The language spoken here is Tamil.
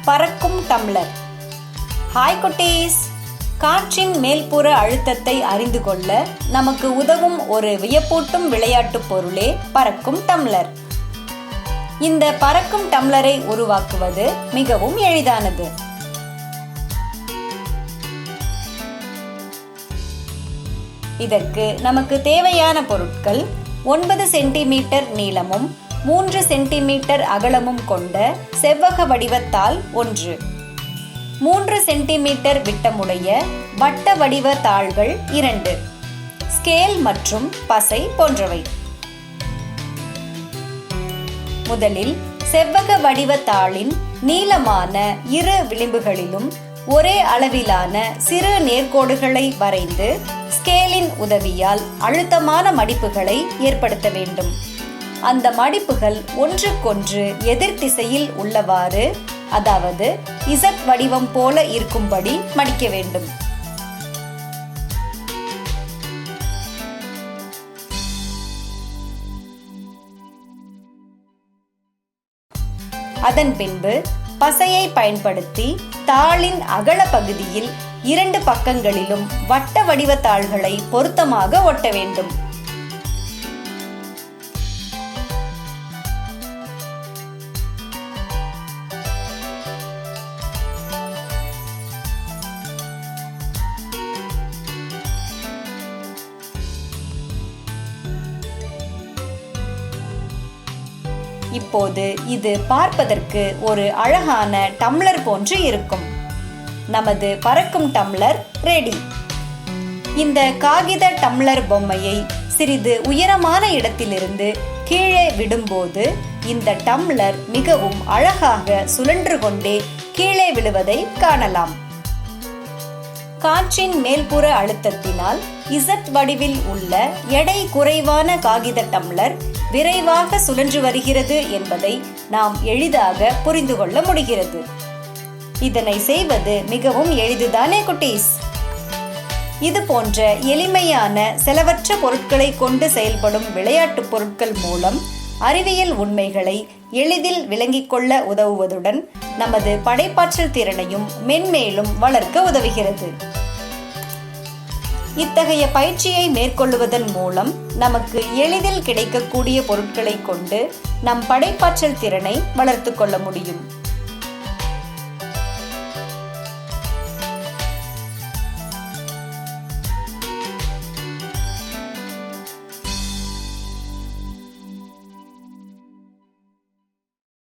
பறக்கும் டம்ளர். ஹாய் குட்டீஸ்! காற்றின் மேல்புற அழுத்தத்தை அறிந்து கொள்ள நமக்கு உதவும் ஒரு வியப்பூட்டும் விளையாட்டு பொருளே பறக்கும் டம்ளர். இந்த பறக்கும் டம்ளரை உருவாக்குவது மிகவும் எளிதானது. இதற்கு நமக்கு தேவையான பொருட்கள் 9 சென்டிமீட்டர் நீளமும் 3 சென்டிமீட்டர் அகலமும் கொண்ட செவ்வக வடிவத்தாள் 1, 3 சென்டிமீட்டர் விட்டமுடைய வட்ட வடிவ தாள்கள் 2, ஸ்கேல் மற்றும் பசை போன்றவை. முதலில் செவ்வக வடிவ தாளின் நீளமான இரு விளிம்புகளிலும் ஒரே அளவிலான சிறு நேர்கோடுகளை வரைந்து ஸ்கேலின் உதவியால் அழுத்தமான மடிப்புகளை ஏற்படுத்த வேண்டும். அந்த மடிப்புகள் ஒன்றுக்கொன்று எதிர் திசையில் உள்ளவாறு, அதாவது Z வடிவம் போல இருக்கும்படி மடிக்க வேண்டும். அதன் பின்பு பசையை பயன்படுத்தி தாளின் அகல பகுதியில் 2 பக்கங்களிலும் வட்ட வடிவ தாள்களை பொருத்தமாக ஒட்ட வேண்டும். இப்போது இது பார்ப்பதற்கு ஒரு அழகான டம்ளர் போன்று இருக்கும். நமது பறக்கும் டம்ளர் ரெடி. இந்த காகித டம்ளர் பொம்மையை சிறிது உயரமான இடத்திலிருந்து கீழே விடும்போது இந்த டம்ளர் மிகவும் அழகாக சுழன்று கொண்டே கீழே விழுவதை காணலாம். காற்றின் மேல்புற அழுத்தத்தினால் Z வடிவில் உள்ள எடை குறைவான காகித டம்ளர் விரைவாக சுழன்று வருகிறது என்பதை நாம் எளிதாக புரிந்து கொள்ள முடிகிறது. இதனை செய்வது மிகவும் எளிதுதானே குட்டீஸ்? இது போன்ற எளிமையான செலவற்ற பொருட்களை கொண்டு செயல்படும் விளையாட்டு பொருட்கள் மூலம் அறிவியல் உண்மைகளை எளிதில் விளங்கிக் கொள்ள உதவுவதுடன் நமது படைப்பாற்றல் திறனையும் மென்மேலும் வளர்க்க உதவுகிறது. இத்தகைய பயிற்சியை மேற்கொள்வதன் மூலம் நமக்கு எளிதில் கிடைக்கக்கூடிய பொருட்களை கொண்டு நம் படைப்பாற்றல் திறனை வளர்த்து கொள்ள முடியும்.